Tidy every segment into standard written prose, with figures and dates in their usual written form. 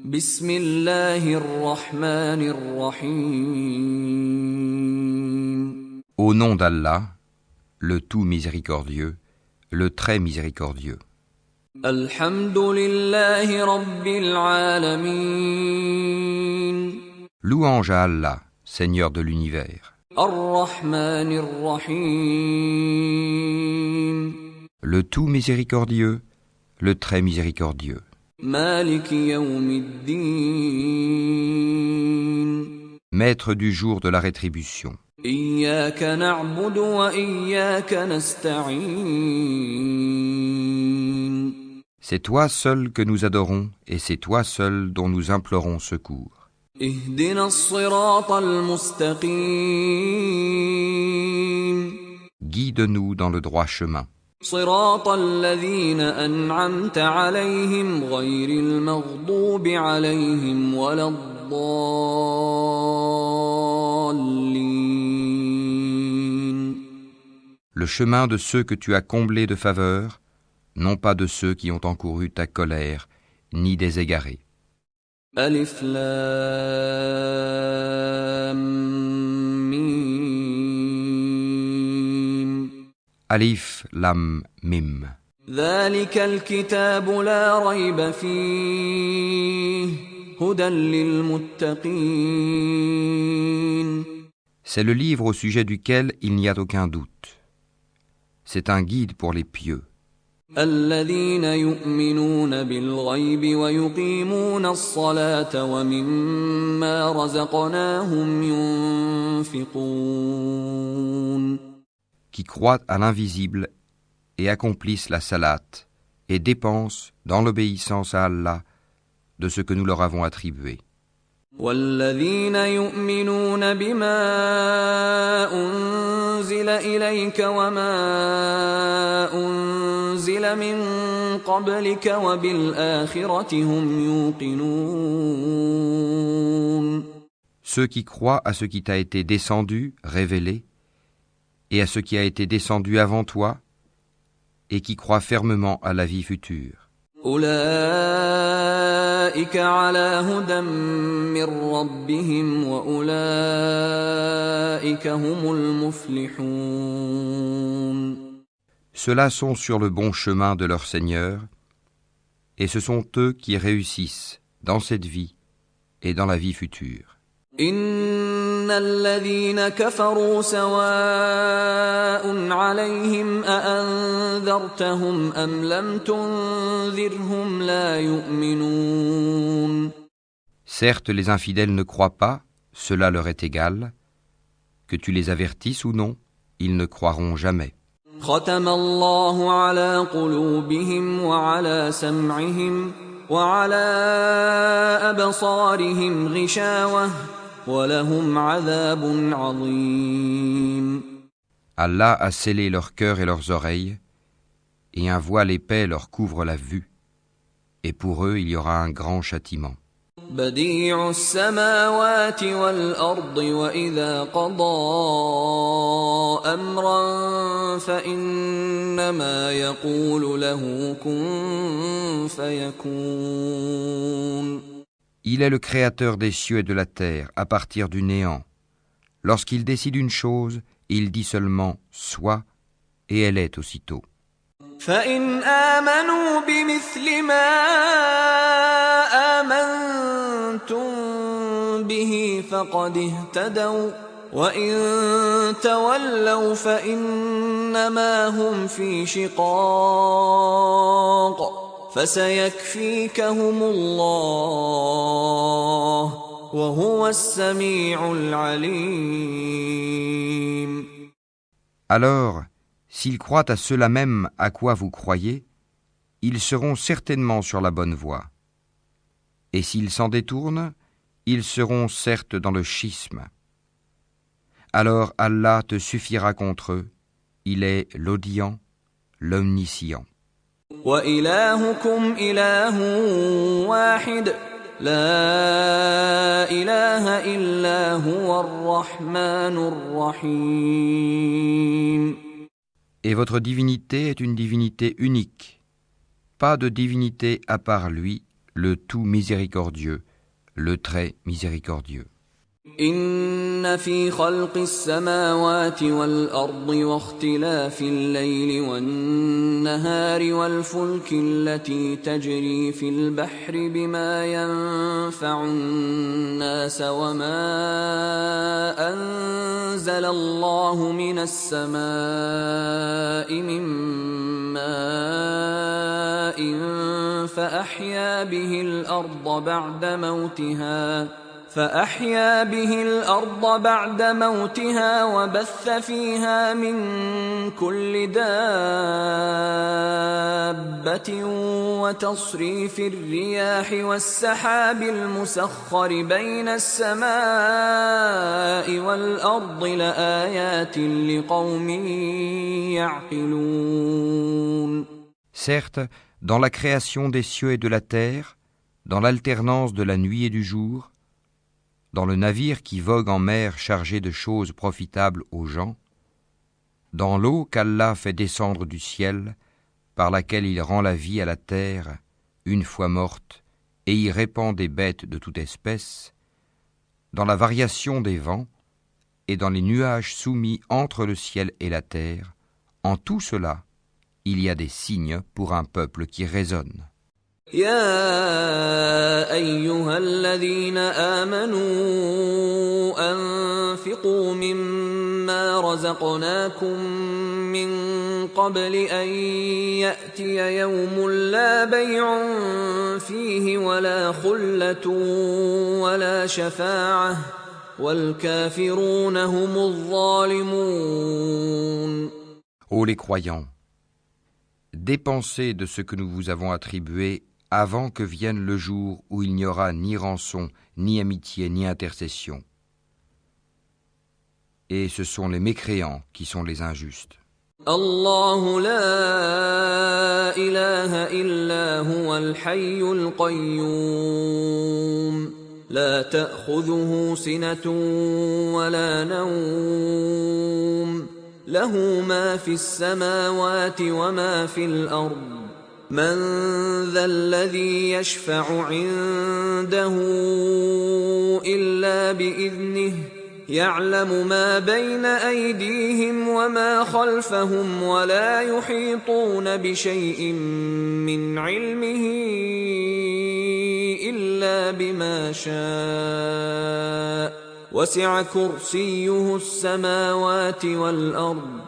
Bismillahir Rahmanir Rahim. Au nom d'Allah, le tout miséricordieux, le très miséricordieux. Alhamdulillahi Rabbil Alamin. Louange à Allah, Seigneur de l'univers. Ar-Rahmanir Rahim. Le tout miséricordieux, le très miséricordieux. Maliki Yawmiddin. Maître du jour de la rétribution. Iyyaka na'budu wa iyyaka nasta'in. C'est toi seul que nous adorons et c'est toi seul dont nous implorons secours. Ihdina as-siratal mustaqim. Guide-nous dans le droit chemin. Siratal ladhina an'amta alayhim ghayril maghdubi alayhim waladdallin. Le chemin de ceux que tu as comblés de faveur, non pas de ceux qui ont encouru ta colère, ni des égarés. Alif Lam Mim. Alif, Lam, Mim. Dhalikal kitabu la rayba fihi hudan lil muttaqin. C'est le livre au sujet duquel il n'y a aucun doute. C'est un guide pour les pieux. الذين يؤمنون بالغيب ويقيمون الصلاة ومما رزقناهم ينفقون. Qui croient à l'invisible et accomplissent la salate et dépensent dans l'obéissance à Allah de ce que nous leur avons attribué. والذين يؤمنون بما أنزل إليك وما أنزل من قبلك وبالآخرة هم يوقنون. Ceux qui croient à ce qui t'a été descendu, révélé, et à ce qui a été descendu avant toi, et qui croient fermement à la vie future. أولئك على هدى من ربهم وأولئك هم المفلحون. Ceux-là sont sur le bon chemin de leur Seigneur, et ce sont eux qui réussissent dans cette vie et dans la vie future. إن الذين كفروا سواء عليهم أأنذرتهم أم لم تنذرهم لا يؤمنون. Certes, les infidèles ne croient pas, cela leur est égal. Que tu les avertisses ou non, ils ne croiront jamais. ختم الله على قلوبهم وعلى سمعهم وعلى أبصارهم غشاوة ولهم عذاب عظيم. Allah a scellé leur cœur et leurs oreilles, et un voile épais leur couvre la vue, et pour eux il y aura un grand châtiment. بديع السماوات والأرض وإذا قضى أمرا فإنما يقول له كن فيكون. Il est le créateur des cieux et de la terre à partir du néant. Lorsqu'il décide une chose, il dit seulement « sois » et elle est aussitôt. فإن آمنوا بمثل ما آمنتم به فقد اهتدوا وإن تولوا فإنما هم في شقاق فسيكفيكهم الله وهو السميع العليم. Alors, s'ils croient à cela même à quoi vous croyez, ils seront certainement sur la bonne voie. Et s'ils s'en détournent, ils seront certes dans le schisme. Alors Allah te suffira contre eux, il est l'audient, l'omniscient. وإلهكم إله واحد لا إله إلا هو الرحمن الرحيم. Et votre divinité est une divinité unique, pas de divinité à part lui, le tout miséricordieux, le très miséricordieux. إن في خلق السماوات والأرض واختلاف الليل والنهار والفلك التي تجري في البحر بما ينفع الناس وما أنزل الله من السماء من ماء فأحيا به الأرض بعد موتها وبث فيها من كل دابة وتصريف الرياح والسحاب المسخر بين السماء والأرض لآيات لقوم يعقلون. Certes, dans la création des cieux et de la terre, dans l'alternance de la nuit et du jour, dans le navire qui vogue en mer chargé de choses profitables aux gens, dans l'eau qu'Allah fait descendre du ciel, par laquelle il rend la vie à la terre, une fois morte, et y répand des bêtes de toute espèce, dans la variation des vents, et dans les nuages soumis entre le ciel et la terre, en tout cela, il y a des signes pour un peuple qui raisonne. يا أيها الذين آمنوا أنفقوا مما رزقناكم من قبل أن يأتي يوم لا بيع فيه ولا خلة ولا شفاعة والكافرون هم الظالمون. Ô les croyants, dépensez de ce que nous vous avons attribué avant que vienne le jour où il n'y aura ni rançon, ni amitié, ni intercession. Et ce sont les mécréants qui sont les injustes. الله لا إله إلا هو الحي القيوم لا تأخذه سنة ولا نوم له ما في السماوات وما في الأرض من ذا الذي يشفع عنده إلا بإذنه يعلم ما بين أيديهم وما خلفهم ولا يحيطون بشيء من علمه إلا بما شاء وسع كرسيه السماوات والأرض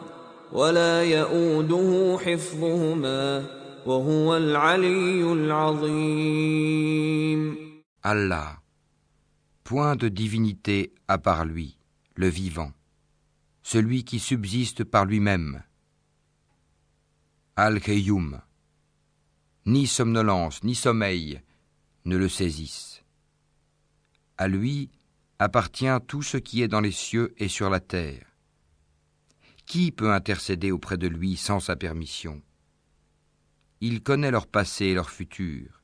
ولا يؤوده حفظهما وهو العلي العظيم. Allah, point de divinité à part lui, le vivant, celui qui subsiste par lui-même. Al-Qayyum, ni somnolence, ni sommeil ne le saisissent. À lui appartient tout ce qui est dans les cieux et sur la terre. Qui peut intercéder auprès de lui sans sa permission? Il connaît leur passé et leur futur,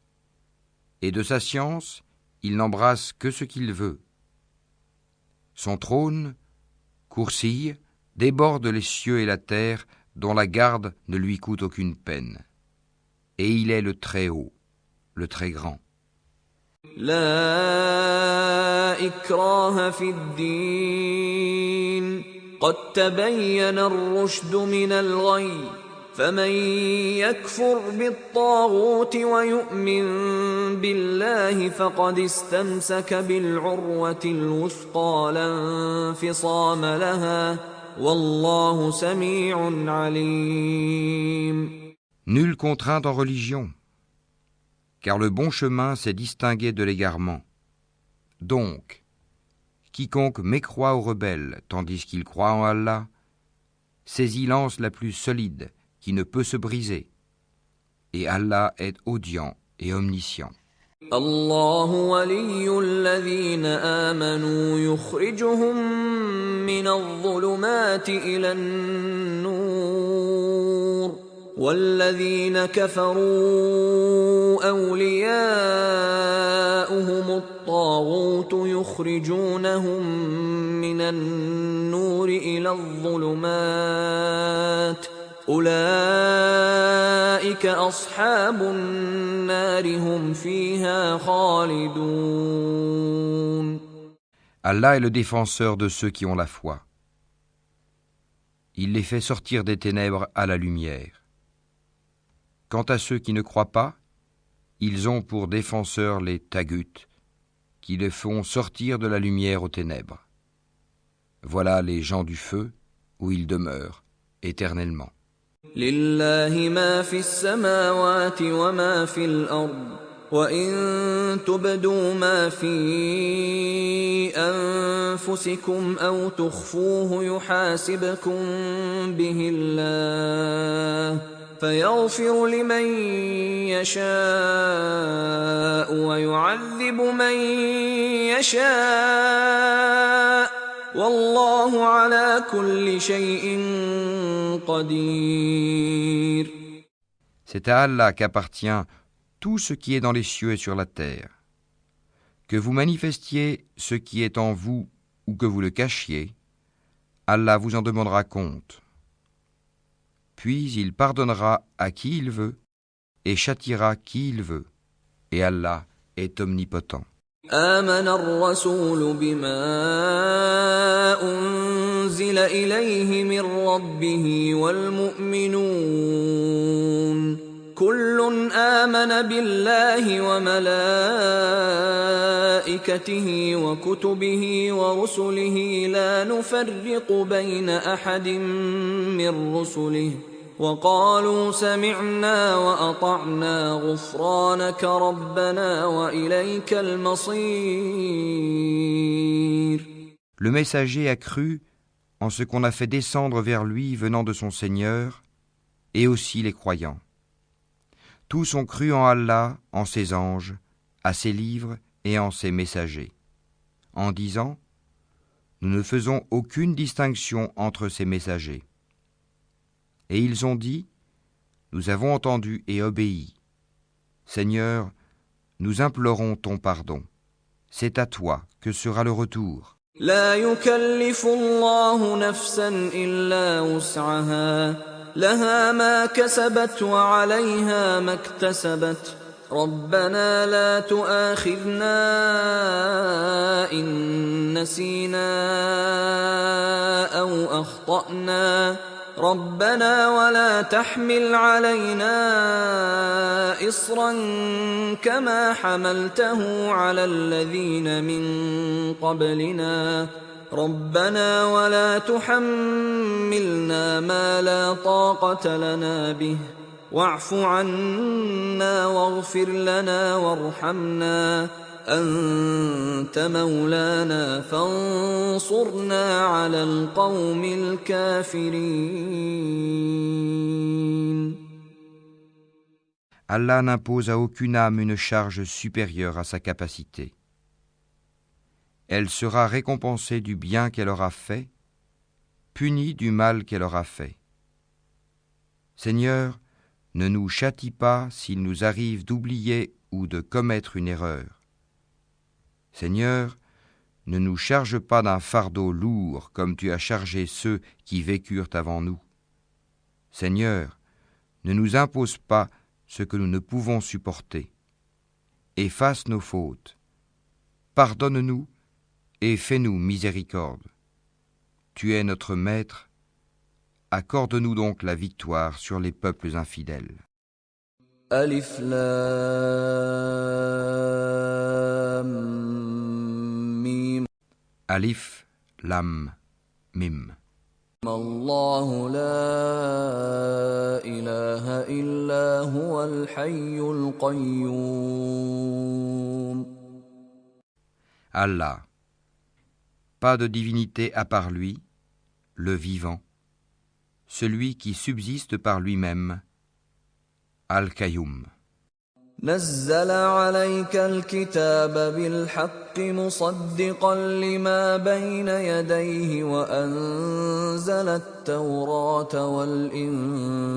et de sa science, il n'embrasse que ce qu'il veut. Son trône, Kursi, déborde les cieux et la terre, dont la garde ne lui coûte aucune peine. Et il est le très haut, le très grand. لا إكراه في الدين قد تبين الرشد من الغي فمن يكفر بالطاغوت ويؤمن بالله فقد استمسك بالعروة الوثقى لا انفصام لها والله سميع عليم. Nul contraint en religion, car le bon chemin s'est distingué de l'égarement. Donc, quiconque mécroit aux rebelles tandis qu'il croit en Allah, saisit l'anse la plus solide qui ne peut se briser, et Allah est audient et omniscient. الله ولي الذين آمنوا يخرجهم من الظلمات إلى النور والذين كفروا أولياؤهم الطاغوت يخرجونهم من النور إلى الظلمات أولئك أصحاب النار هم فيها خالدون. Allah est le défenseur de ceux qui ont la foi. Il les fait sortir des ténèbres à la lumière. Quant à ceux qui ne croient pas, ils ont pour défenseurs les taghut, qui les font sortir de la lumière aux ténèbres. Voilà les gens du feu, où ils demeurent éternellement. لله ما في السماوات وما في الأرض وإن تبدوا ما في أنفسكم أو تخفوه يحاسبكم به الله فيغفر لمن يشاء ويعذب من يشاء والله على كل شيء قدير. C'est à Allah qu'appartient tout ce qui est dans les cieux et sur la terre. Que vous manifestiez ce qui est en vous ou que vous le cachiez, Allah vous en demandera compte. Puis il pardonnera à qui il veut et châtiera qui il veut. Et Allah est omnipotent. آمن الرسول بما أنزل إليه من ربه والمؤمنون كل آمن بالله وملائكته وكتبه ورسله لا نفرق بين أحد من رسله وقالوا سمعنا وأطعنا غفرانك ربنا وإليك المصير. Le messager a cru en ce qu'on a fait descendre vers lui venant de son Seigneur, et aussi les croyants. Tous ont cru en Allah, en ses anges, à ses livres et en ses messagers, en disant « Nous ne faisons aucune distinction entre ces messagers. » Et ils ont dit « Nous avons entendu et obéi. Seigneur, nous implorons ton pardon. C'est à toi que sera le retour. » لا يكلف الله نفسا إلا وسعها لها ما كسبت وعليها ما اكتسبت ربنا لا تؤاخذنا إن نسينا أو أخطأنا ربنا ولا تحمل علينا إصرا كما حملته على الذين من قبلنا ربنا ولا تحملنا ما لا طاقة لنا به واعف عنا واغفر لنا وارحمنا أنت مولانا فانصرنا على القوم الكافرين. Allah n'impose à aucune âme une charge supérieure à sa capacité. Elle sera récompensée du bien qu'elle aura fait, punie du mal qu'elle aura fait. Seigneur, ne nous châtie pas s'il nous arrive d'oublier ou de commettre une erreur. Seigneur, ne nous charge pas d'un fardeau lourd comme tu as chargé ceux qui vécurent avant nous. Seigneur, ne nous impose pas ce que nous ne pouvons supporter. Efface nos fautes. Pardonne-nous et fais-nous miséricorde. Tu es notre Maître. Accorde-nous donc la victoire sur les peuples infidèles. ألف لام ميم Alif, Lam, Mim. الله لا إله إلا هو الحي القيوم. Allah. Pas de divinité à part lui, le vivant, celui qui subsiste par lui-même, Al-Qayyum. نزل عليك الكتاب بالحق مصدقا لما بين يديه وأنزل التوراة والإنجيل.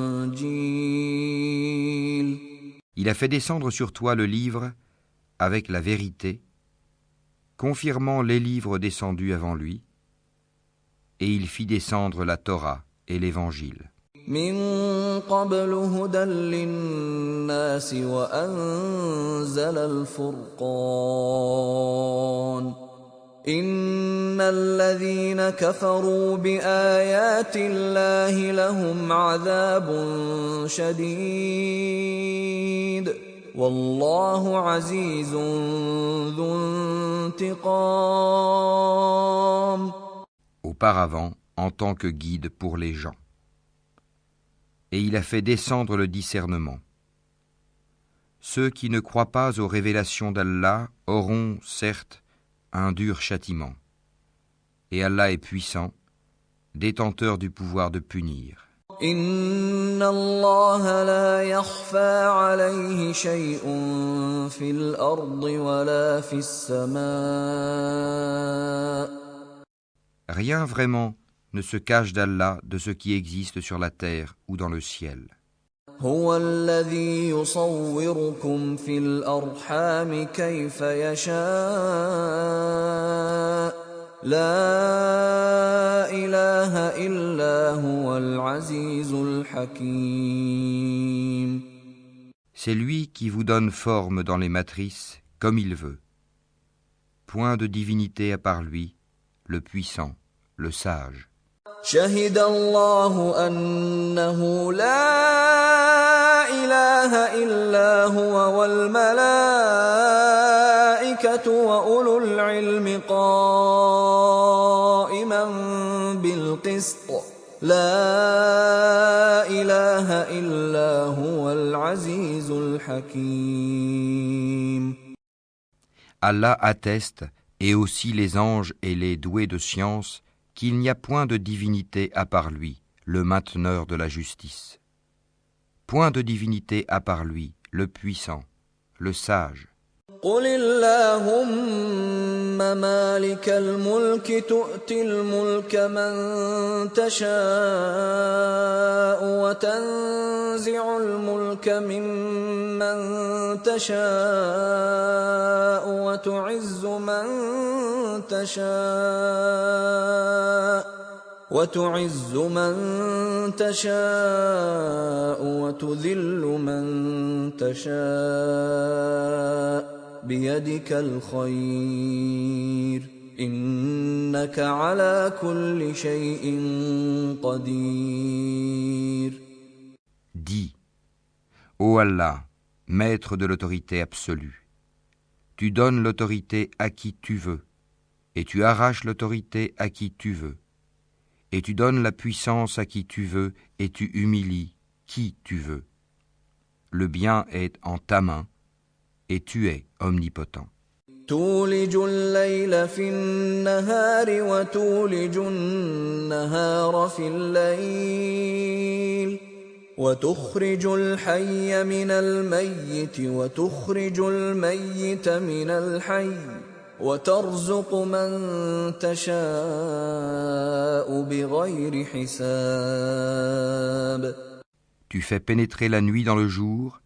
Il a fait descendre sur toi le livre avec la vérité, confirmant les livres descendus avant lui, et il fit descendre la Torah et l'Évangile. من قبل هدى للناس وأنزل الفرقان إن الذين كفروا بآيات الله لهم عذاب شديد والله عزيز ذو انتقام. Auparavant, en tant que guide pour les gens. Et il a fait descendre le discernement. Ceux qui ne croient pas aux révélations d'Allah auront, certes, un dur châtiment. Et Allah est puissant, détenteur du pouvoir de punir. Inna Allah la yakhfa alayhi shay'un fil ardi wala fis samaa. Rien vraiment ne se cache d'Allah de ce qui existe sur la terre ou dans le ciel. هو الذي يصوركم في الأرحام كيف يشاء لا إله إلا هو العزيز الحكيم. C'est lui qui vous donne forme dans les matrices comme il veut. Point de divinité à part lui, le puissant, le sage. شهد الله أنه لا إله إلا هو والملائكة وأولو العلم قائما بالقسط لا إله إلا هو العزيز الحكيم. Allah atteste, et aussi les anges et les doués de science, qu'il n'y a point de divinité à part lui, le mainteneur de la justice. Point de divinité à part lui, le puissant, le sage. قل اللهم مالك الملك تؤتي الملك من تشاء وتنزع الملك ممن تشاء وتعز من تشاء وتذل من تشاء بيدك الخير إنك على كل شيء قدير. Dis, ô Allah, maître de l'autorité absolue, tu donnes l'autorité à qui tu veux, et tu arraches l'autorité à qui tu veux, et tu donnes la puissance à qui tu veux, et tu humilies qui tu veux. Le bien est en ta main, et tu es omnipotent. تولج الليل في النهار وتولج النهار في الليل وتخرج الحي من الميت وتخرج الميت من الحي وترزق من تشاء بغير حساب. Tu fais pénétrer la nuit dans le jour,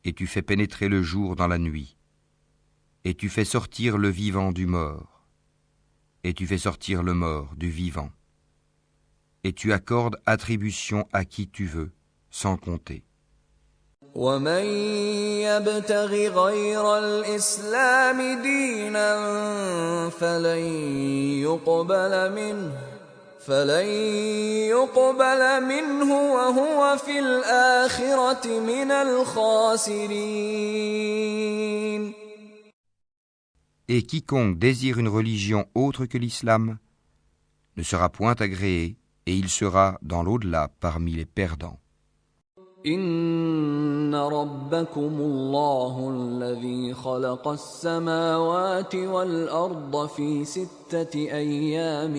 et tu fais pénétrer le jour dans la nuit. Et tu fais sortir le vivant du mort, et tu fais sortir le mort du vivant. Et tu accordes attribution à qui tu veux, sans compter. ومن يبتغ غير الإسلام دينا فلن يقبل منه وهو في الآخرة من الخاسرين. Et quiconque désire une religion autre que l'islam ne sera point agréé, et il sera dans l'au-delà parmi les perdants. إن ربكم الله الذي خلق السماوات والأرض في 6 أيام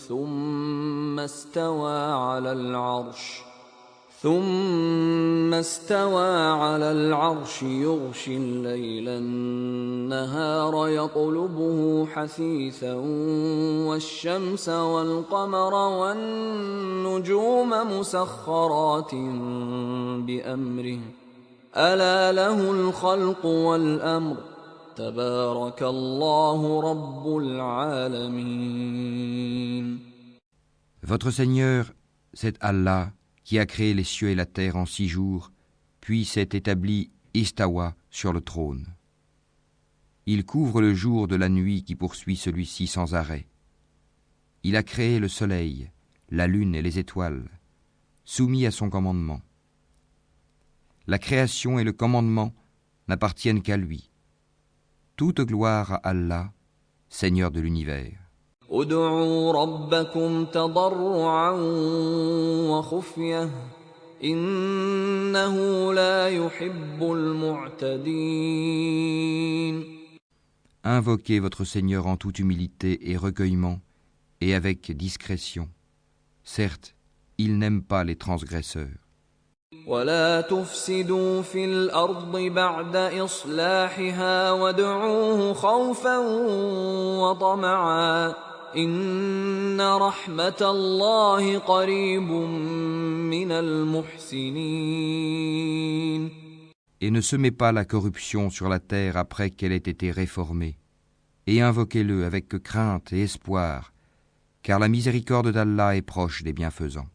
ثم استوى على العرش يغشي الليل النهار يطلبه حثيثا والشمس والقمر والنجوم مسخرات بأمره ألا له الخلق والأمر تبارك الله رب العالمين. Votre Seigneur, c'est Allah qui a créé les cieux et la terre en 6 jours, puis s'est établi istawa sur le trône. Il couvre le jour de la nuit qui poursuit celui-ci sans arrêt. Il a créé le soleil, la lune et les étoiles, soumis à son commandement. La création et le commandement n'appartiennent qu'à lui. Toute gloire à Allah, Seigneur de l'univers. ادعوا ربكم تضرعا وخفية إنه لا يحب المعتدين. Invoquez votre Seigneur en toute humilité et recueillement, et avec discrétion. Certes, il n'aime pas les transgresseurs. ولا تفسدوا في الأرض بعد إصلاحها وادعوه خوفا وطمعا إن رحمة الله قريب من المحسنين. Et ne semez pas la corruption sur la terre après qu'elle ait été réformée, et invoquez-le avec crainte et espoir, car la miséricorde d'Allah est proche des bienfaisants.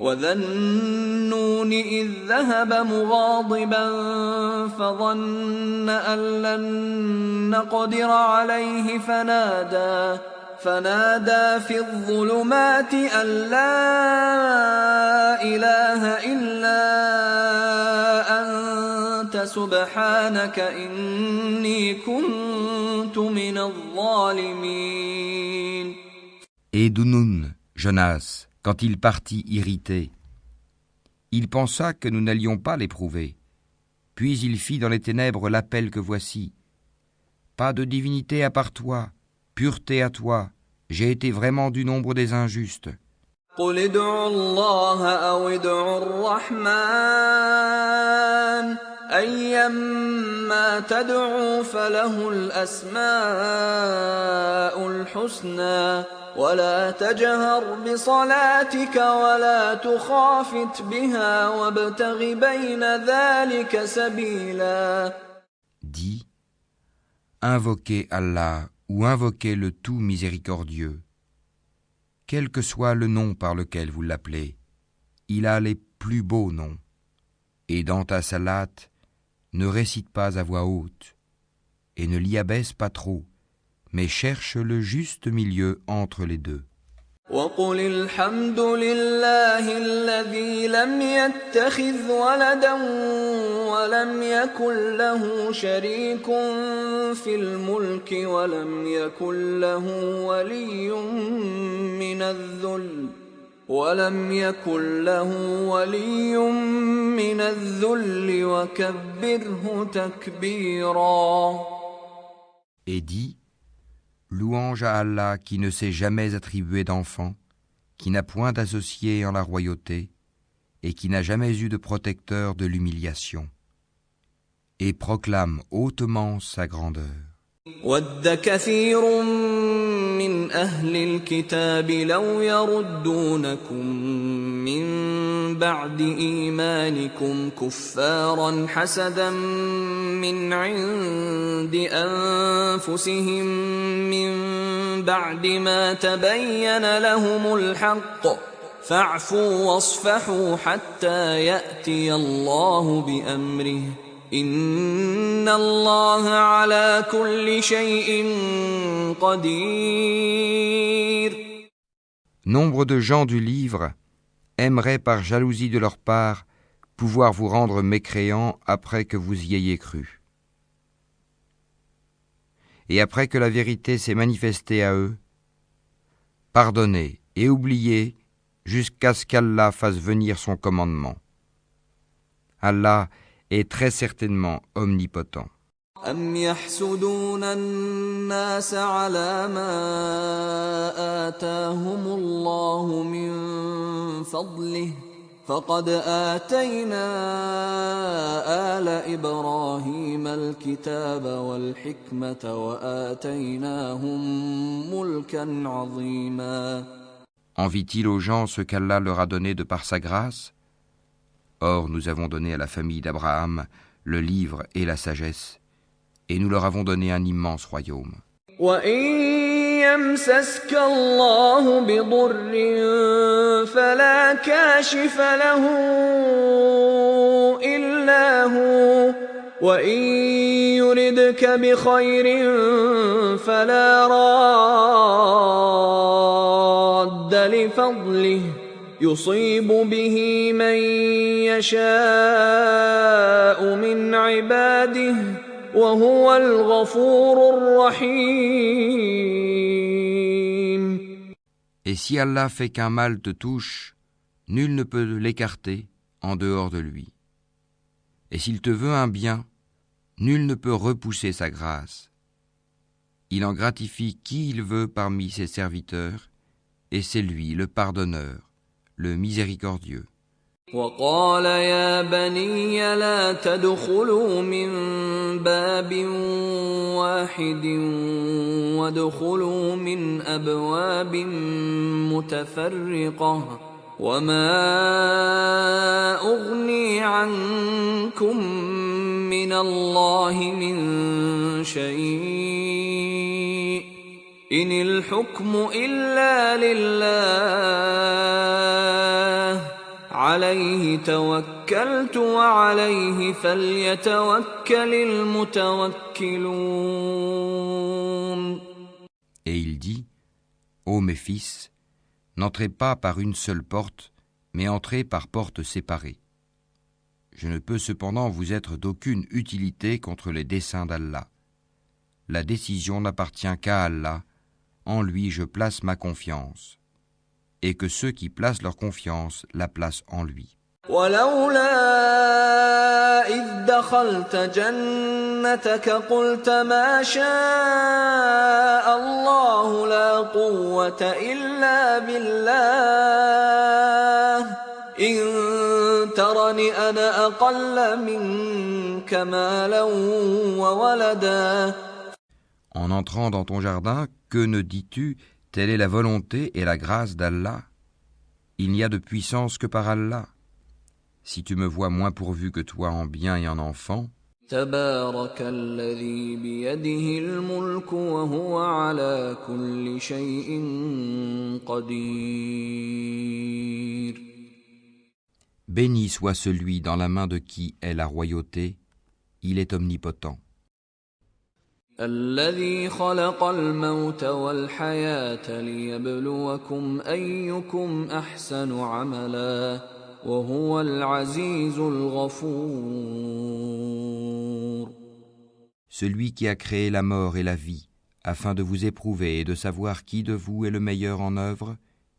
وذا النون إذ ذهب مغاضبا فظن أن لن نقدر عليه فنادى في الظلمات أن لا إله إلا أنت سبحانك إني كنت من الظالمين. Et Dunun, Jonas, quand il partit irrité, il pensa que nous n'allions pas l'éprouver. Puis il fit dans les ténèbres l'appel que voici. Pas de divinité à part toi, pureté à toi, j'ai été vraiment du nombre des injustes. قل ادعوا الله أو ادعوا الرحمن أيما تدعوا فله الأسماء الحسنى ولا تجهر بصلاتك ولا تخافت بها وابتغ بين ذلك سبيلا. Dis, invoquez Allah ou invoquez le tout miséricordieux. Quel que soit le nom par lequel vous l'appelez, il a les plus beaux noms. Et dans ta salate, ne récite pas à voix haute, et ne l'y abaisse pas trop, mais cherche le juste milieu entre les deux. وقل الحمد لله الذي لم يتخذ ولدا ولم يكن له شريك في الملك ولم يكن له ولي من الذل وكبره تكبيرا. Et dis, louange à Allah qui ne s'est jamais attribué d'enfant, qui n'a point d'associé en la royauté, et qui n'a jamais eu de protecteur de l'humiliation. Et proclame hautement sa grandeur. وَدَّ كَثِيرٌ مِّنْ أَهْلِ الْكِتَابِ لَوْ يَرُدُّونَكُم مِّن بَعْدِ إِيمَانِكُمْ كُفَّارًا حَسَدًا مِّنْ عِندِ أَنفُسِهِم مِّن بَعْدِ مَا تَبَيَّنَ لَهُمُ الْحَقُّ فَاعْفُوا وَاصْفَحُوا حَتَّى يَأْتِيَ اللَّهُ بِأَمْرِهِ إِنَّ اللَّهَ عَلَى كُلِّ شَيْءٍ قَدِيرٌ. Nombre de gens du livre aimeraient par jalousie de leur part pouvoir vous rendre mécréants après que vous y ayez cru. Et après que la vérité s'est manifestée à eux, pardonnez et oubliez jusqu'à ce qu'Allah fasse venir son commandement. Allah est très certainement omnipotent. أَمْ يَحْسُدُونَ النَّاسَ عَلَى مَا آتَاهُمُ اللَّهُ مِنْ فَضْلِهِ فَقَدْ آتَيْنَا آلَ إِبْرَاهِيمَ الْكِتَابَ وَالْحِكْمَةَ وَآتَيْنَاهُمْ مُلْكًا عَظِيمًا. Envie-t-il aux gens ce qu'Allah leur a donné de par sa grâce ? Or, nous avons donné à la famille d'Abraham le livre et la sagesse, et nous leur avons donné un immense royaume. وَإِن يمسسك الله بضر فلا كاشف له إلا هو وإن يردك بخير فلا راد لفضله يصيب به من يشاء من عباده وهو الغفور الرحيم. Et si Allah fait qu'un mal te touche, nul ne peut l'écarter en dehors de lui. Et s'il te veut un bien, nul ne peut repousser sa grâce. Il en gratifie qui il veut parmi ses serviteurs, et c'est lui le pardonneur, le miséricordieux. وقال يا بني لا تدخلوا من باب واحد وادخلوا من أبواب متفرقة وما أغني عنكم من الله من شيء إن الحكم إلا لله عليه توكلت وعليه فليتوكل المتوكلون. Et il dit, ô mes fils, n'entrez pas par une seule porte, mais entrez par portes séparées. Je ne peux cependant vous être d'aucune utilité contre les desseins d'Allah. La décision n'appartient qu'à Allah, en lui je place ma confiance. Et que ceux qui placent leur confiance la placent en lui. ولولا إذ دخلت جنتك قلت ما شاء الله لا قوة إلا بالله إن ترني أنا أقل منك مالا وولدا. En entrant dans ton jardin, que ne dis-tu? Telle est la volonté et la grâce d'Allah. Il n'y a de puissance que par Allah. Si tu me vois moins pourvu que toi en bien et en enfants, تبارك الذي بيده الملك وهو على كل شيء قدير. béni soit celui dans la main de qui est la royauté, il est omnipotent. الذي خلق الموت والحياة ليبلوكم أيكم أحسن عملا وهو العزيز الغفور. Celui qui a créé la mort et la vie, afin de vous éprouver et de savoir qui de vous est le meilleur en œuvre,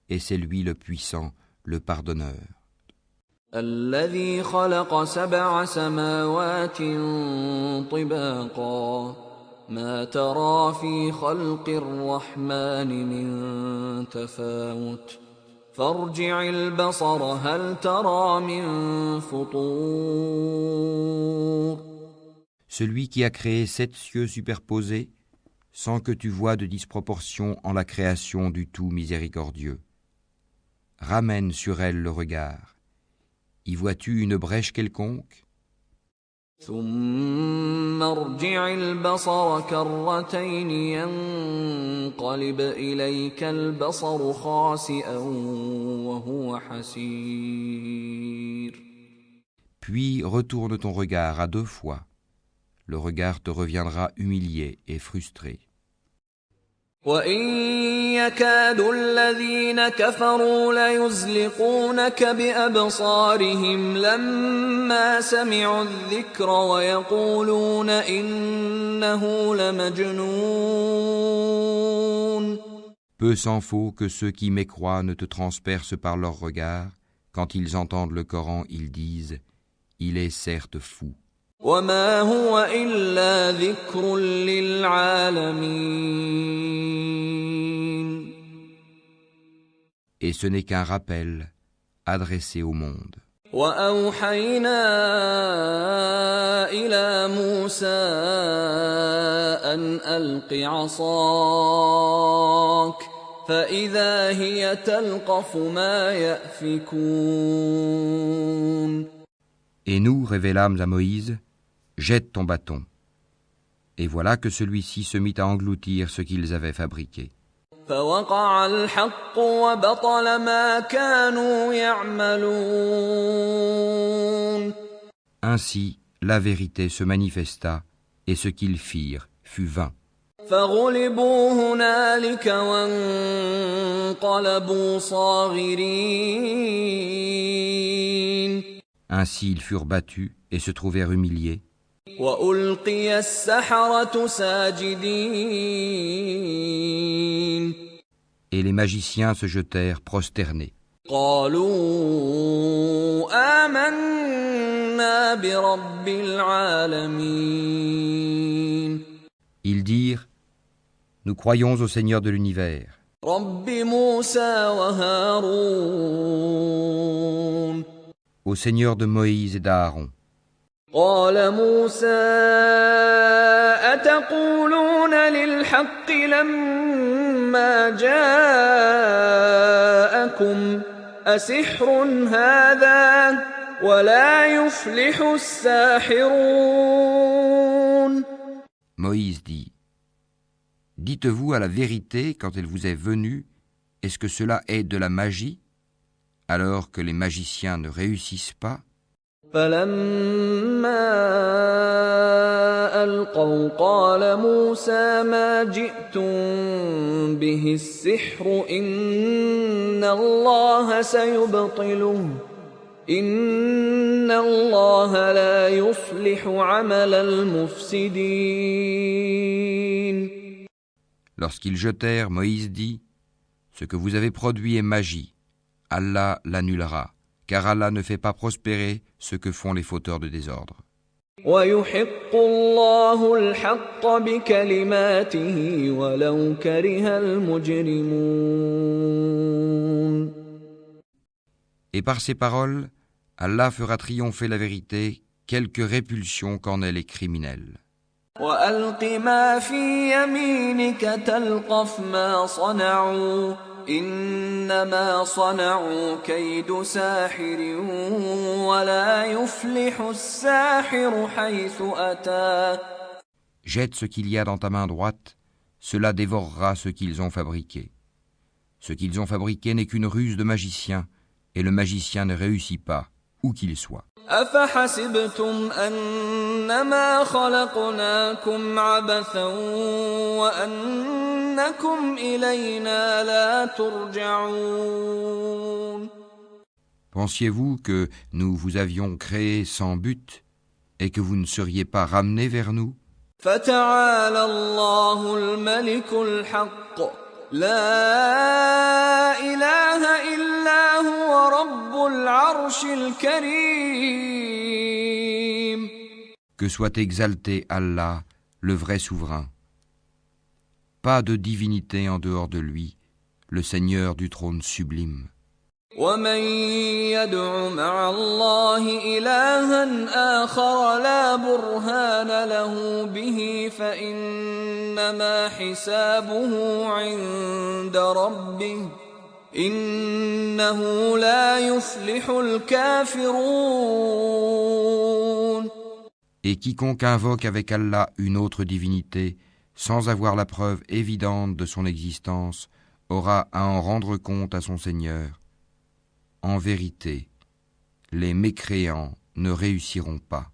et c'est lui le puissant, le pardonneur. الذي خلق 7 سماوات طباقا ما ترى في خلق الرحمن من تفاوت فارجع البصر هل ترى من فطور. Celui qui a créé 7 cieux superposés, sans que tu vois de disproportion en la création du tout miséricordieux. Ramène sur elle le regard. Y vois-tu une brèche quelconque? ثم ارجع البصر كرتين ينقلب إليك البصر خاسئا وهو حسير. Puis retourne ton regard à 2 fois. Le regard te reviendra humilié et frustré. وإن يكاد الذين كفروا ليزلقونك بأبصارهم لما سمعوا الذكر ويقولون إنه لمجنون. Peu s'en faut que ceux qui mécroient ne te transpercent par leur regard. Quand ils entendent le Coran, ils disent « Il est certes fou ». وما هو إلا ذكر للعالمين. Et ce n'est qu'un rappel adressé au monde. وأوحينا إلى موسى أن ألق عصاك فإذا هي تلقف ما يأفكون. Et nous révélâmes à Moïse, jette ton bâton. Et voilà que celui-ci se mit à engloutir ce qu'ils avaient fabriqué. فوقع الحق وبطل ما كانوا يعملون. Ainsi, la vérité se manifesta, et ce qu'ils firent fut vain. فغلبوا هنالك وانقلبوا صاغرين. Ainsi ils furent battus et se trouvèrent humiliés. وألقي السحرة ساجدين. Et les magiciens se jetèrent prosternés. قالوا آمنا برب العالمين. Ils dirent, nous croyons au Seigneur de l'univers, رب موسى وهارون. au Seigneur de Moïse et d'Aaron. قال موسى أتقولون للحق لما جاءكم أسحر هذا ولا يفلح الساحرون. Moïse dit, dites-vous à la vérité quand elle vous est venue, est-ce que cela est de la magie, alors que les magiciens ne réussissent pas? فلما ألقوا قال موسى ما جئتم به السحر إن الله سيبطله إن الله لا يصلح عمل المفسدين. Lorsqu'ils jetèrent, Moïse dit, ce que vous avez produit est magie, Allah l'annulera, car Allah ne fait pas prospérer ce que font les fauteurs de désordre. ويحق الله الحق بكلماته ولو كره المجرمون. Et par ces paroles, Allah fera triompher la vérité, quelque répulsion qu'en aient les criminels. وألق ما في يمينك تلقف ما صنعوا إنما صنعوا كيد ساحر ولا يفلح الساحر حيث أتى. Jette ce qu'il y a dans ta main droite, cela dévorera ce qu'ils ont fabriqué. Ce qu'ils ont fabriqué n'est qu'une ruse de magicien, et le magicien ne réussit pas, où qu'il soit. أفحسبتم أنما خلقناكم عبثا وأنكم إلينا لا ترجعون. Pensiez-vous que nous vous avions créé sans but et que vous ne seriez pas ramenés vers nous? فتعالى الله الملك الحق لا إله إلا هو رب العرش الكريم. Que soit exalté Allah, le vrai souverain. Pas de divinité en dehors de lui, le Seigneur du trône sublime. ومن يدع مع الله إلها آخر لا برهان له به فإنما حسابه عند ربه إنه لا يفلح الكافرون. Et quiconque invoque avec Allah une autre divinité, sans avoir la preuve évidente de son existence, aura à en rendre compte à son Seigneur. En vérité, les mécréants ne réussiront pas.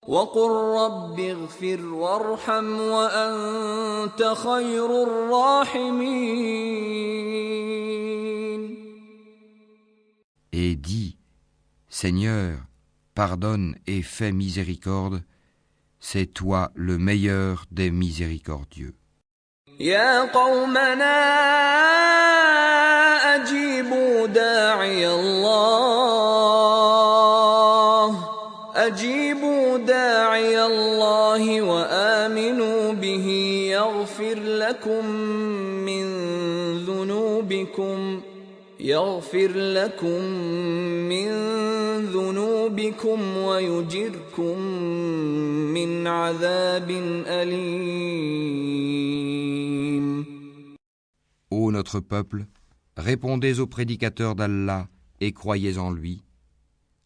وقل رب اغفر وارحم وأنت خير الراحمين. Et dis, Seigneur, pardonne et fais miséricorde, c'est toi le meilleur des miséricordieux. يا قومنا أجيبوا داعي الله وآمنوا به يغفر لكم من ذنوبكم ويجركم من عذاب أليم. Ô notre peuple, répondez aux prédicateurs d'Allah et croyez en lui.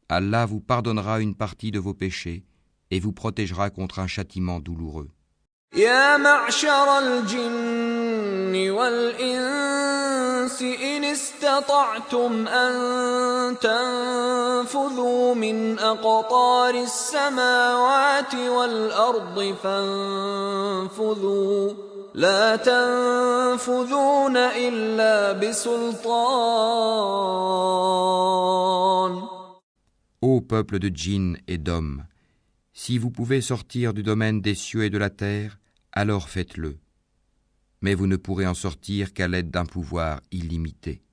Allah vous pardonnera une partie de vos péchés et vous protégera contre un châtiment douloureux. يا معشر الجن والإنس إن استطعتم أن تنفذوا من أقطار السماوات والأرض فانفذوا لا تنفذون إلا بسلطان. Ô peuple de djinns et d'hommes, si vous pouvez sortir du domaine des cieux et de la terre, alors faites-le. Mais vous ne pourrez en sortir qu'à l'aide d'un pouvoir illimité.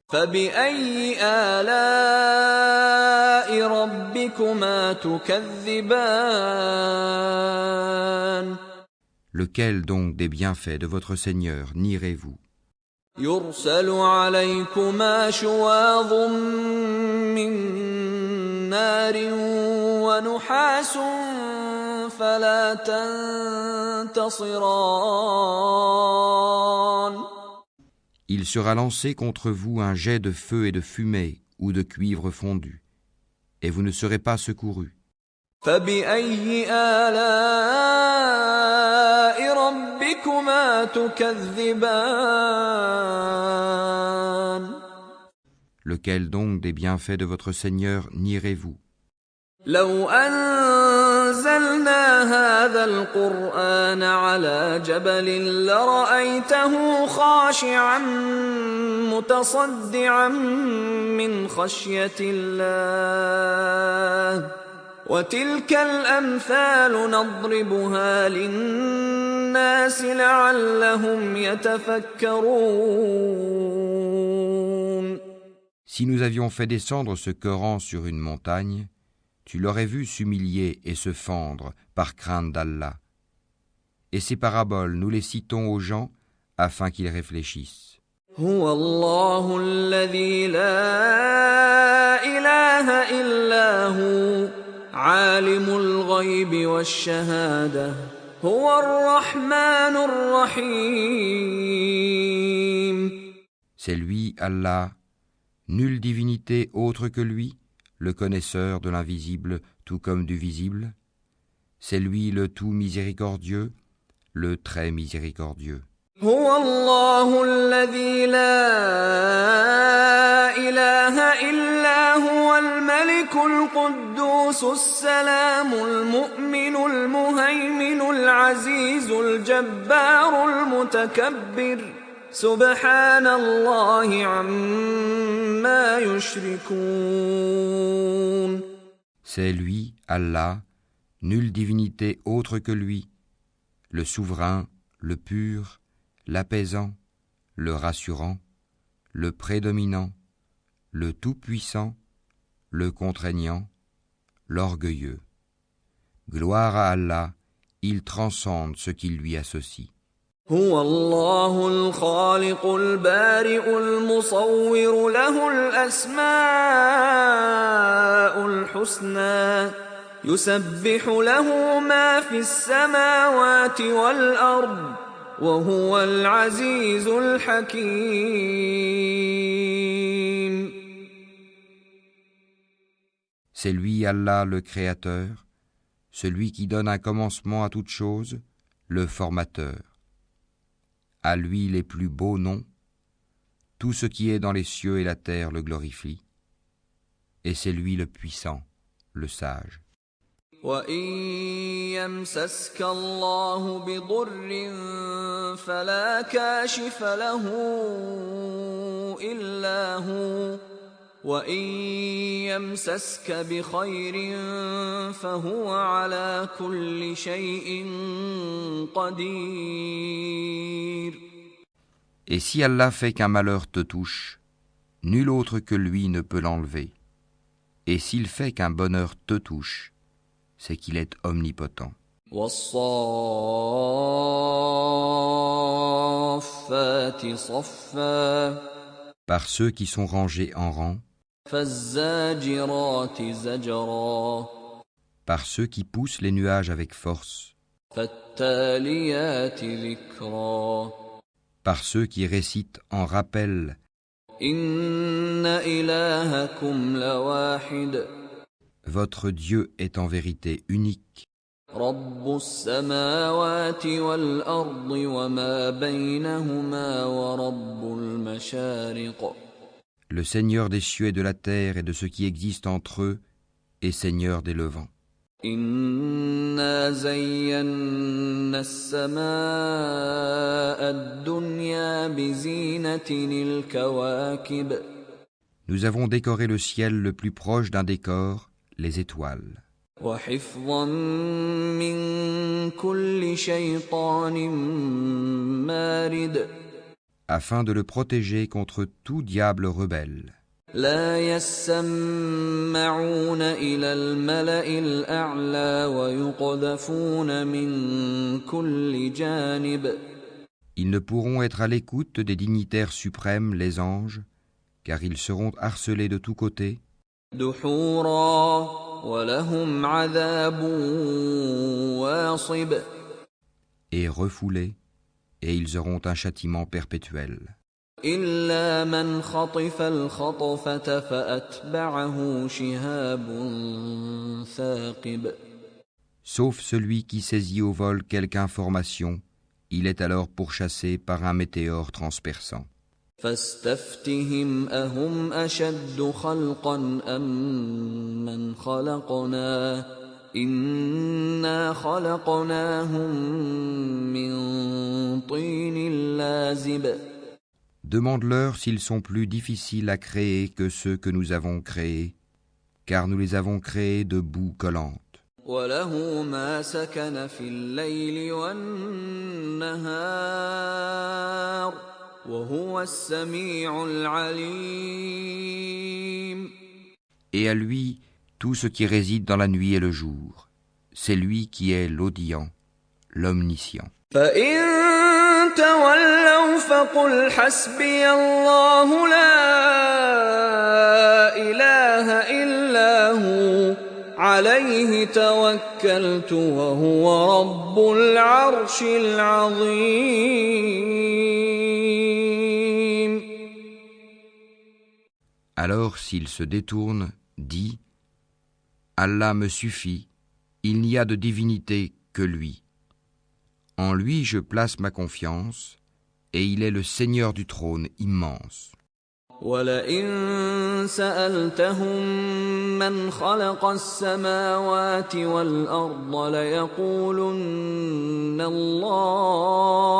فبأي آلاء ربكما تكذبان. Lequel donc des bienfaits de votre Seigneur nierez-vous? يرسل عليكما شواظ من نار ونحاس فلا تنتصران. Il sera lancé contre vous un jet de feu et de fumée ou de cuivre fondu, et vous ne serez pas secourus. فبأي آلاء ربكما تكذبان. Lequel donc des bienfaits de votre Seigneur nierez-vous? لو أنزلنا هذا القرآن على جبل لرأيته خاشعا متصدعا من خشية الله وتلك الأمثال نضربها للناس لعلهم يتفكرون. Si nous avions fait descendre ce Coran sur une montagne, tu l'aurais vu s'humilier et se fendre par crainte d'Allah. Et ces paraboles, nous les citons aux gens afin qu'ils réfléchissent. هو الله الذي لا إله إلا هو عالم الغيب والشهادة هو الرحمن الرحيم. C'est lui, Allah, nulle divinité autre que lui, le connaisseur de l'invisible tout comme du visible. C'est lui le tout miséricordieux, le très miséricordieux. هو الله الذي لا إله إلا هو الملك القدوس السلام المؤمن المهيمن العزيز الجبار المتكبر سبحان الله عما يشركون. C'est lui, Allah, nulle divinité autre que lui, le souverain, le pur, l'apaisant, le rassurant, le prédominant, le tout-puissant, le contraignant, l'orgueilleux. Gloire à Allah, il transcende ce qui lui associe. هو الله الخالق البارئ المصور له الأسماء الحسنى يسبح له ما في السماوات والأرض وهو العزيز الحكيم. C'est lui, Allah, le Créateur, celui qui donne un commencement à toute chose, le Formateur. À lui les plus beaux noms, tout ce qui est dans les cieux et la terre le glorifie, et c'est lui le puissant, le sage. وَإِن يَمْسَسْكَ اللَّهُ بِضُرٍّ فَلَا كَاشِفَ لَهُ إِلَّا هُوَ وَإِن يَمْسَسْكَ بِخَيْرٍ فَهُوَ عَلَى كُلِّ شَيْءٍ قَدِيرٌ. Et si Allah fait qu'un malheur te touche, nul autre que lui ne peut l'enlever. Et s'il fait qu'un bonheur te touche, c'est qu'il est omnipotent. وَالصَّافَّاتِ صَفًّا Par ceux qui sont rangés en rang, فَالزَّاجِرَاتِ زَجْرًا par ceux qui poussent les nuages avec force, فَالتَّالِيَاتِ ذِكْرًا par ceux qui récitent en rappel. إِنَّ إِلَٰهَكُمْ لَوَاحِدٌ. Votre Dieu est en vérité unique. رب السماوات والأرض وما بينهما ورب المشارق. Le Seigneur des cieux et de la terre et de ce qui existe entre eux, et Seigneur des levants. إنا زينا السماء الدنيا بزينة الكواكب. Nous avons décoré le ciel le plus proche d'un décor, les étoiles, وحفظا من كل شيطان مارد. afin de le protéger contre tout diable rebelle. لا يسمعون إلى الملأ الأعلى ويقذفون من كل جانب. Ils ne pourront être à l'écoute des dignitaires suprêmes, les anges, car ils seront harcelés de tous côtés, دحورا ولهم عذاب واصب. et refoulés, et ils auront un châtiment perpétuel. إلا من خطف الخطفة فأتبعه شهاب ثاقب. Sauf celui qui saisit au vol quelque information, il est alors pourchassé par un météore transperçant. فاستفتهم أهم أشد خلقا أم من خلقنا إنا خلقناهم من طين لازب. Demande-leur s'ils sont plus difficiles à créer que ceux que nous avons créés, car nous les avons créés de boue collante. وله ما سكن في الليل والنهار وهو السميع العليم. Et à lui, tout ce qui réside dans la nuit et le jour. C'est lui qui est l'audient, l'omniscient. فإن تولوا فقل حسبي الله لا إله إلا هو عليه توكلت وهو رب العرش العظيم. Alors s'il se détourne, dis « Allah me suffit, il n'y a de divinité que lui. En lui je place ma confiance, et il est le Seigneur du trône immense. » وَلَئِن سَأَلْتَهُم مَّنْ خَلَقَ السَّمَاوَاتِ وَالْأَرْضَ لَيَقُولُنَّ اللَّهُ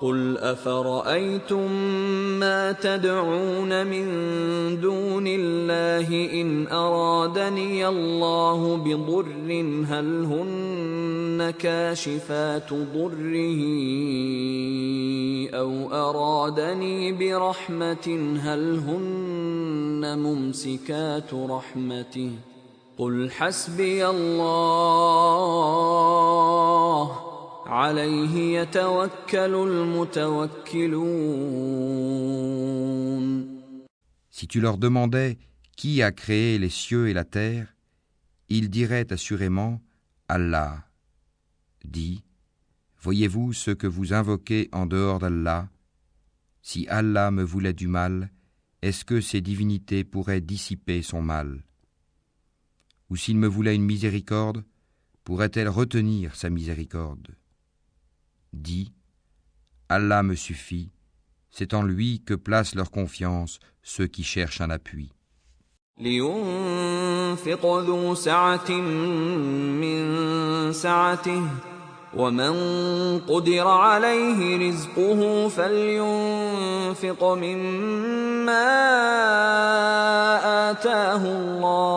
قُلْ أَفَرَأَيْتُم مَّا تَدْعُونَ مِن دُونِ اللَّهِ إِنْ أَرَادَنِيَ اللَّهُ بِضُرٍّ هَلْ هُنَّ كَاشِفَاتُ ضُرِّهِ أَوْ أَرَادَنِي بِرَحْمَةٍ هَلْ هُنَّ مُمْسِكَاتُ رَحْمَتِهِ قُلْ حَسْبِيَ اللَّهُ عليه يتوكل المتوكلون. Si tu leur demandais qui a créé les cieux et la terre, ils diraient assurément Allah. Dis, voyez-vous ce que vous invoquez en dehors d'Allah? Si Allah me voulait du mal, est-ce que ces divinités pourraient dissiper son mal? Ou s'il me voulait une miséricorde, pourrait-elle retenir sa miséricorde? Dis, Allah me suffit, c'est en lui que placent leur confiance ceux qui cherchent un appui. لينفق ذو سعة من سعته ومن قدر عليه رزقه فلينفق مما آتاه الله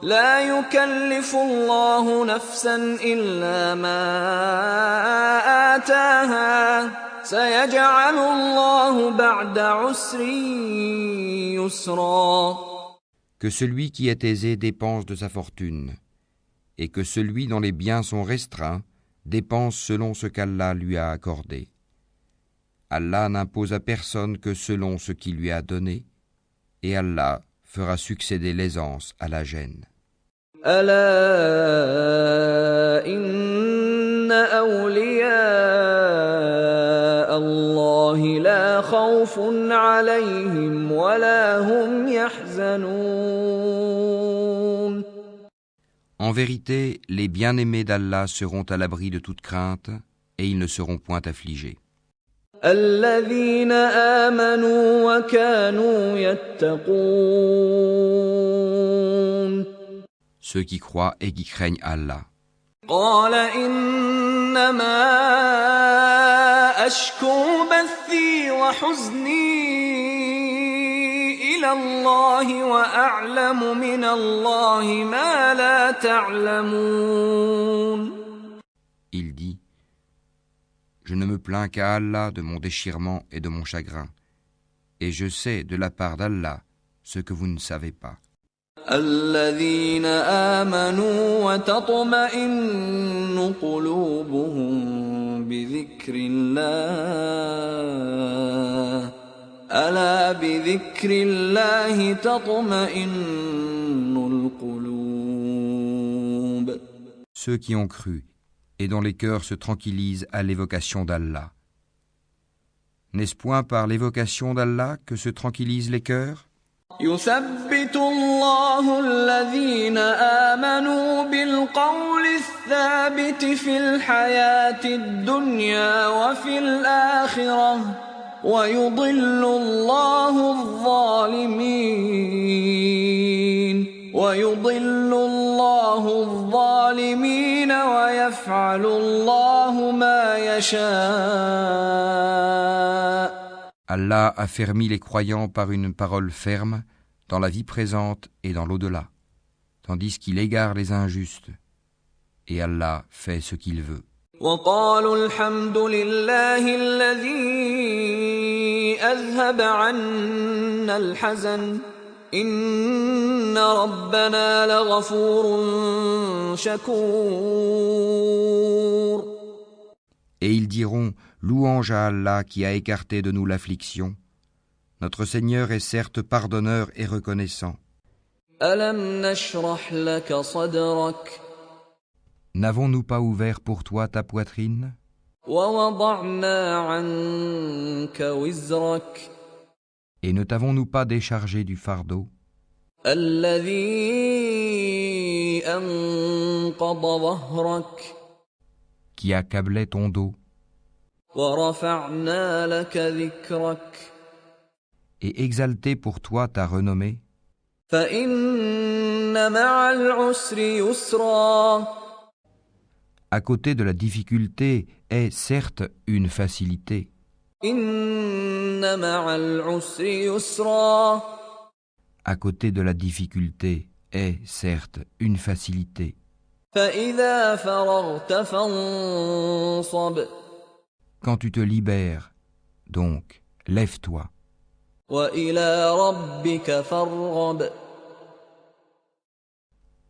لا يكلف الله نفسا إلا ما آتاها سيجعل الله بعد عسر يسرا. Que celui qui est aisé dépense de sa fortune, et que celui dont les biens sont restreints dépense selon ce qu'Allah lui a accordé. Allah n'impose à personne que selon ce qu'il lui a donné, et Allah fera succéder l'aisance à la gêne. ألا إن أولياء الله لا خوف عليهم ولا هم يحزنون. En vérité, les bien-aimés d'Allah seront à l'abri de toute crainte et ils ne seront point affligés. الذين آمنوا وكانوا يتقون Ceux qui croient et qui craignent Allah. قال إنما أشكو بثي وحزني إلى الله وأعلم من الله ما لا تعلمون. Il dit, je ne me plains qu'à Allah de mon déchirement et de mon chagrin, et je sais de la part d'Allah ce que vous ne savez pas. الذين آمنوا وتطمئن قلوبهم بذكر الله ألا بذكر الله تطمئن القلوب. Ceux qui ont cru et dont les cœurs se tranquillisent à l'évocation d'Allah. N'est-ce point par l'évocation d'Allah que se tranquillisent les cœurs? يثبت الله الذين آمنوا بالقول الثابت في الحياة الدنيا وفي الآخرة ويضل الله الظالمين ويفعل الله ما يشاء. Allah affermit les croyants par une parole ferme dans la vie présente et dans l'au-delà, tandis qu'il égare les injustes, et Allah fait ce qu'il veut. وقالوا الحمد لله الذي أذهب عنا الحزن إن ربنا لغفور شكور. Et ils diront, louange à Allah qui a écarté de nous l'affliction. Notre Seigneur est certes pardonneur et reconnaissant. ألم نشرح لك صدرك N'avons-nous pas ouvert pour toi ta poitrine? ووضعنا عنك وزرك Et ne t'avons-nous pas déchargé du fardeau? الذي أنقض ظهرك Qui accablait ton dos? ورفعنا لك ذكرك Et exalté pour toi ta renommée? فإن مع العسر يسرا. À côté de la difficulté est certes une facilité. إن مع العسر يسرا. À côté de la difficulté est certes une facilité. فإذا فرغت فانصب. Quand tu te libères, donc, lève-toi. وإلى ربك فارغب.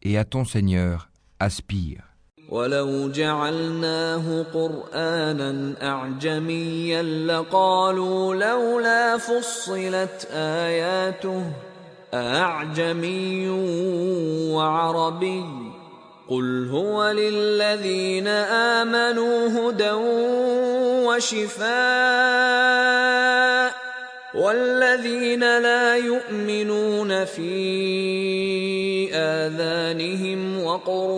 Et à ton Seigneur, aspire. ولو جعلناه قرآنا أعجميا لقالوا لولا فصلت آياته أعجمي وعربي قل هو للذين آمنوا هدى وشفاء والذين لا يؤمنون في آذانهم وقر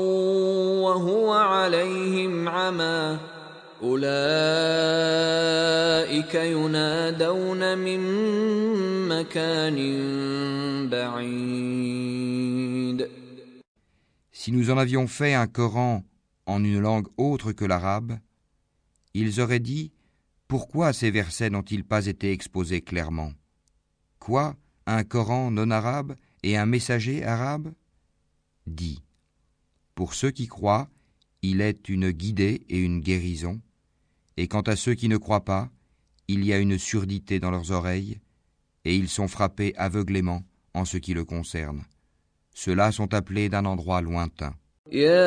وهو عليهم عمى أولئك ينادون من مكان بعيد. Si nous en avions fait un Coran en une langue autre que l'arabe, ils auraient dit: pourquoi ces versets n'ont-ils pas été exposés clairement? Quoi, un Coran non arabe et un messager arabe? Dis: pour ceux qui croient, il est une guidée et une guérison, et quant à ceux qui ne croient pas, il y a une surdité dans leurs oreilles, et ils sont frappés aveuglément en ce qui le concerne. Ceux-là sont appelés d'un endroit lointain. يا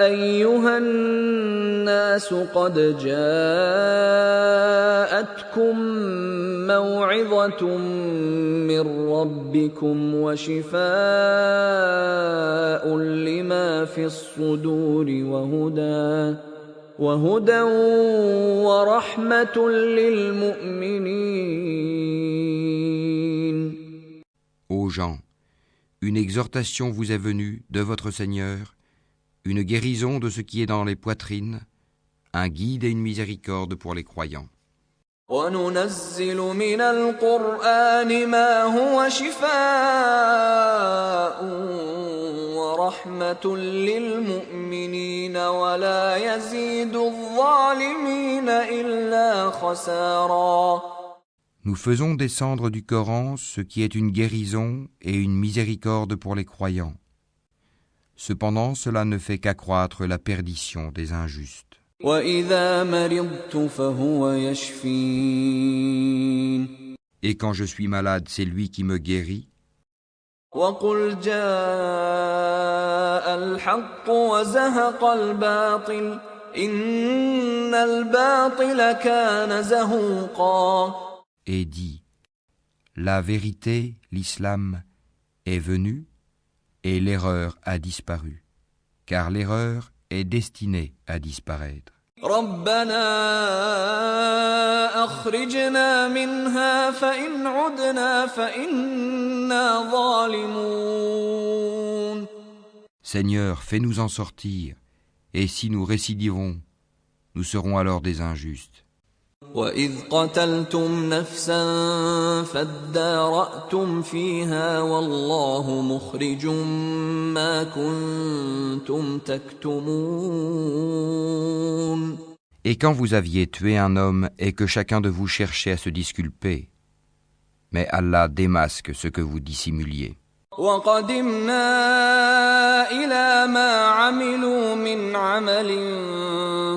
أيها الناس قد جاءتكم موعظة من ربكم وشفاء لما في الصدور وهدى ورحمة للمؤمنين. Ô gens, une exhortation vous est venue de votre Seigneur, une guérison de ce qui est dans les poitrines, un guide et une miséricorde pour les croyants. وَنُنَزِّلُ مِنَ الْقُرْآنِ مَا هُوَ شِفَاءٌ وَرَحْمَةٌ لِّلْمُؤْمِنِينَ وَلَا يَزِيدُ الظَّالِمِينَ إِلَّا خَسَارًا. Nous faisons descendre du Coran ce qui est une guérison et une miséricorde pour les croyants. Cependant, cela ne fait qu'accroître la perdition des injustes. وَإِذَا مَرِضْتُ فَهُوَ يَشْفِينِ. Et quand je suis malade, c'est lui qui me guérit. وَقُلْ جَاءَ الْحَقُّ وَزَهَقَ الْبَاطِلُ إِنَّ الْبَاطِلَ كَانَ زَهُوقًا. Et dit, la vérité, l'islam, est venue et l'erreur a disparu, car l'erreur est destinée à disparaître. رَبَّنَا أَخْرِجْنَا مِنْهَا فَإِنْ عُدْنَا فَإِنَّا ظَالِمُونَ. Seigneur, fais-nous en sortir, et si nous récidivons, nous serons alors des injustes. وَإِذْ قَتَلْتُمْ نَفْسًا فَادَّارَأْتُمْ فِيهَا وَاللَّهُ مُخْرِجٌ مَّا كُنتُمْ تَكْتُمُونَ. Et quand vous aviez tué un homme et que chacun de vous cherchait à se disculper, mais Allah démasque ce que vous dissimuliez. وَقَدِمْنَا إِلَى مَا عَمِلُوا مِنْ عَمَلٍ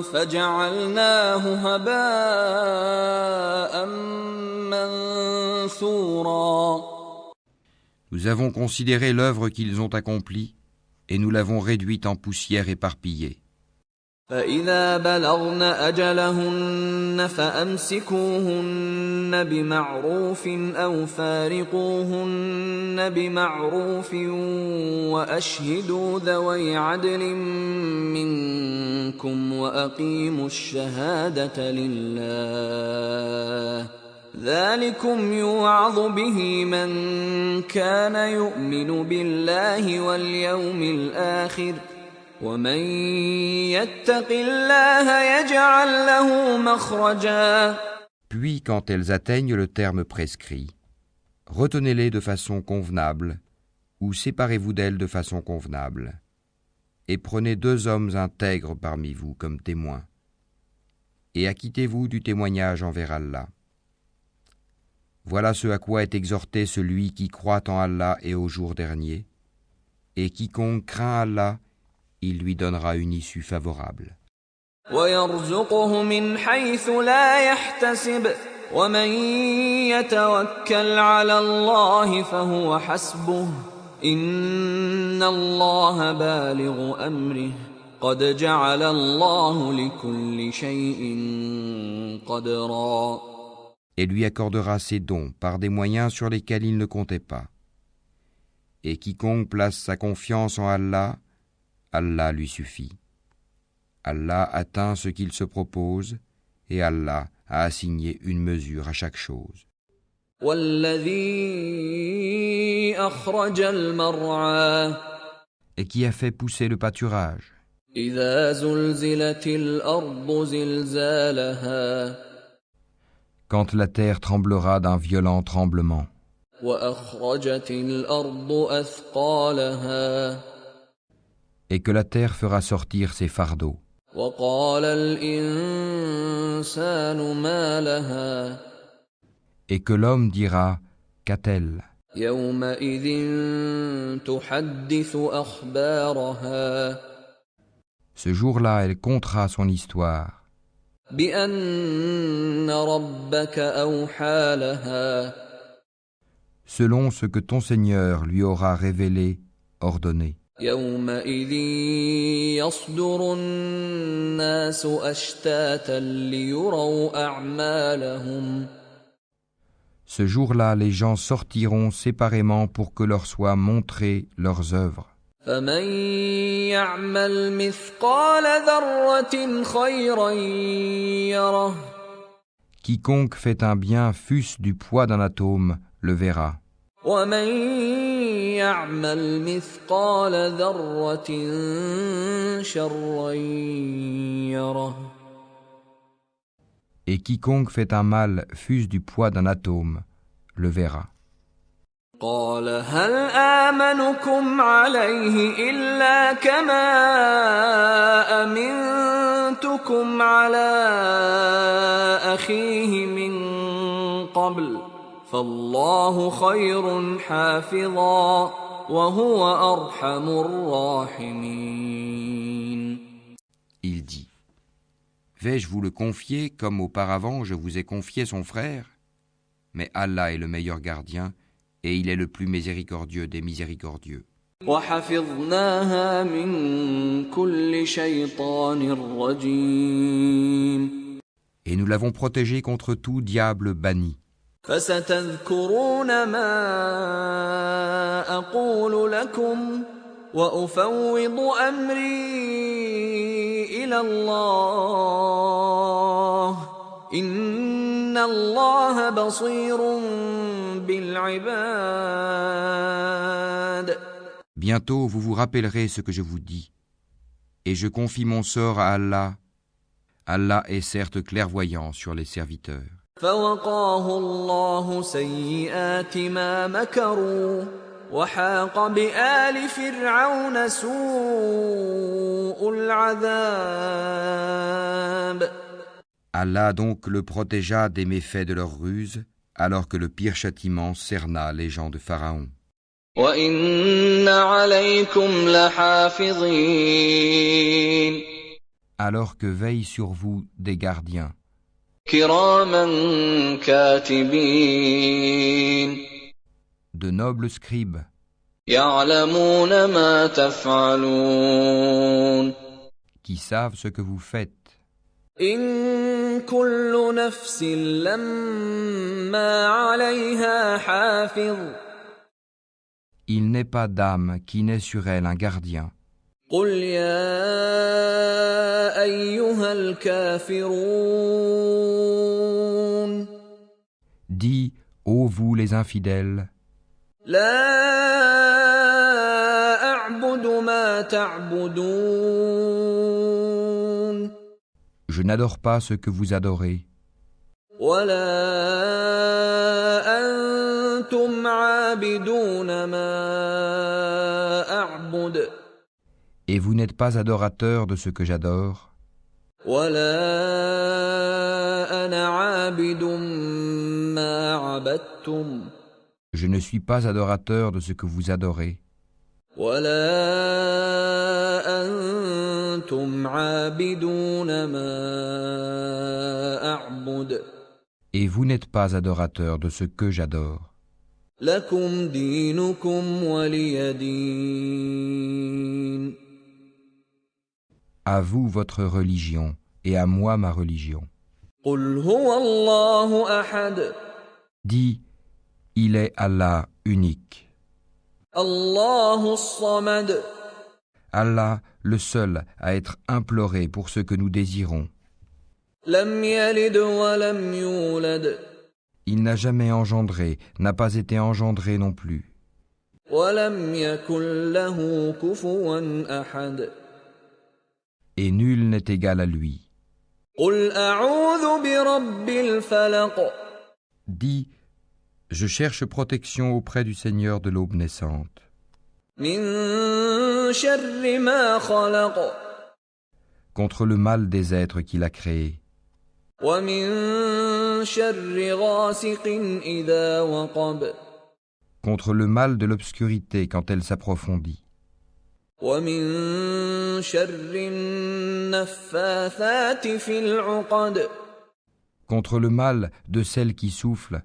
فَجَعَلْنَاهُ هَبَاءً مَّنثُورًا. Nous avons considéré l'œuvre qu'ils ont accomplie et nous l'avons réduite en poussière éparpillée. فَإِذَا بَلَغْنَ أَجَلَهُنَّ فَأَمْسِكُوهُنَّ بِمَعْرُوفٍ أَوْ فَارِقُوهُنَّ بِمَعْرُوفٍ وَأَشْهِدُوا ذَوَيْ عَدْلٍ مِّنكُمْ وَأَقِيمُوا الشَّهَادَةَ لِلَّهِ ذَلِكُمْ يُوعَظُ بِهِ مَن كَانَ يُؤْمِنُ بِاللَّهِ وَالْيَوْمِ الْآخِرِ وَمَن يَتَّقِ اللَّهَ يَجْعَل لَّهُ مَخْرَجًا. Puis, quand elles atteignent le terme prescrit, retenez-les de façon convenable ou séparez-vous d'elles de façon convenable et prenez 2 hommes intègres parmi vous comme témoins et acquittez-vous du témoignage envers Allah. Voilà ce à quoi est exhorté celui qui croit en Allah et au jour dernier, et quiconque craint Allah, il lui donnera une issue favorable. وَيَرْزُقْهُ مِنْ حَيْثُ لَا يَحْتَسِبُ وَمَن يَتَوَكَّلْ عَلَى اللَّهِ فَهُوَ حَسْبُهُ إِنَّ اللَّهَ بَالِغُ أَمْرِهِ قَدْ جَعَلَ اللَّهُ لِكُلِّ شَيْءٍ قَدْرًا. Et lui accordera ses dons par des moyens sur lesquels il ne comptait pas. Et quiconque place sa confiance en Allah, Allah lui suffit. Allah atteint ce qu'il se propose et Allah a assigné une mesure à chaque chose. وَالَّذِي أَخْرَجَ الْمَرْعَىٰ. Et qui a fait pousser le pâturage. إِذَا زُلْزِلَتِ الْأَرْضُ زِلْزَالَهَا. Quand la terre tremblera d'un violent tremblement. وَأَخْرَجَتِ الْأَرْضُ أَثْقَالَهَا. Et que la terre fera sortir ses fardeaux. وَقَالَ الْإِنسَانُ مَا لَهَا. Et que l'homme dira, qu'a-t-elle? يَوْمَئِذٍ تُحَدِّثُ أَخْبَارَهَا. Ce jour-là, elle contera son histoire. بِأَنَّ رَبَّكَ أَوْحَىٰ لَهَا. Selon ce que ton Seigneur lui aura révélé, ordonné. يَوْمَئِذٍ يَصْدُرُ النَّاسُ أَشْتَاتًا لِيُرَوْا أَعْمَالَهُمْ. Ce jour-là, les gens sortiront séparément pour que leur soient montrées leurs œuvres. فَمَن يَعْمَلْ مِثْقَالَ ذَرَّةٍ خَيْرًا يَرَهُ. Quiconque fait un bien fût-ce du poids d'un atome, le verra. ومن يعمل مثقال ذرة شرا يره Et quiconque fait un mal fût-ce du poids d'un atome, le verra. قال هل آمنكم عليه إلا كما أمنتكم على أخيه من قبل فالله خير حافظا وهو أرحم الراحمين. Il dit, vais-je vous le confier comme auparavant je vous ai confié son frère? Mais Allah est le meilleur gardien et il est le plus miséricordieux des miséricordieux. وحفظناها من كل شيطان رجيم. Et nous l'avons protégé contre tout diable banni. فستذكرون ما أقول لكم وأفوض أمري إلى الله إن الله بصير بالعباد. Bientôt vous vous rappellerez ce que je vous dis, et je confie mon sort à Allah. Allah est certes clairvoyant sur les serviteurs. فوقاه الله سيئات ما مكروا وحاق بآل فرعون سوء العذاب. Allah donc le protégea des méfaits de leur ruse, alors que le pire châtiment cerna les gens de Pharaon. وإن عليكم لحافظين. Alors que veillent sur vous des gardiens, كراما كاتبين. de nobles scribes, يعلمون ما تفعلون. qui savent ce que vous faites. إن كل نفس لما عليها حافظ. Il n'est pas d'âme qui n'ait sur elle un gardien. قل يا أيها الكافرون. Dis, ô vous les infidèles, لا أعبد ما تعبدون. je n'adore pas ce que vous adorez, ولا أنتم عابدون ما أعبد. et vous n'êtes pas adorateurs de ce que j'adore, ولا أنا عابد ما عبدتم. je ne suis pas adorateur de ce que vous adorez, ولا أنتم عابدون ما أعبد. et vous n'êtes pas adorateurs de ce que j'adore. لكم دينكم ولي دين. À vous votre religion, et à moi ma religion. قل هو الله أحد. Dis, il est Allah unique. الله الصمد. Allah, le seul à être imploré pour ce que nous désirons. لم يلد ولم يولد. Il n'a jamais engendré, n'a pas été engendré non plus. ولم يكن له كفوا أحد. Et nul n'est égal à lui. قل أعوذ برب الفلق. Dis, je cherche protection auprès du Seigneur de l'aube naissante. من شر ما خلق. Contre le mal des êtres qu'il a créés. ومن شر غاسق إذا وقب. Contre le mal de l'obscurité quand elle s'approfondit. ومن شر النفاثات في العقد. Contre le mal de celles qui soufflent,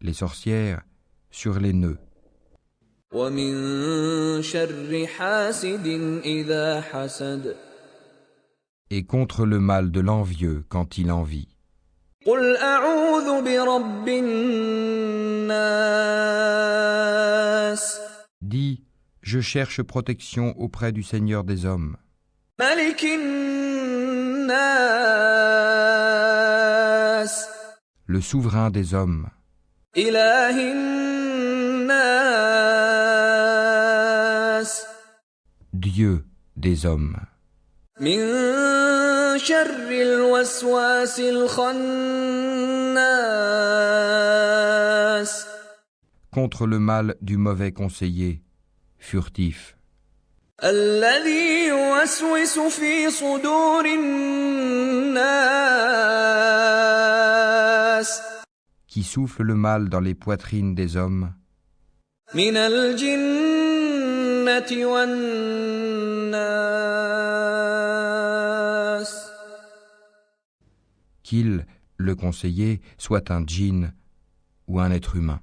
les sorcières, sur les nœuds. ومن شر حاسد إذا حسد. Et contre le mal de l'envieux quand il envie. قل أعوذ برب الناس. Dis, je cherche protection auprès du Seigneur des hommes, ملك الناس. le souverain des hommes, إله الناس. الناس Dieu des hommes, من شر الوسواس الخناس contre le mal du mauvais conseiller, furtif, الذي يوسوس في صدور الناس qui souffle le mal dans les poitrines des hommes, من الجنة والناس qu'il, le conseiller, soit un djinn ou un être humain.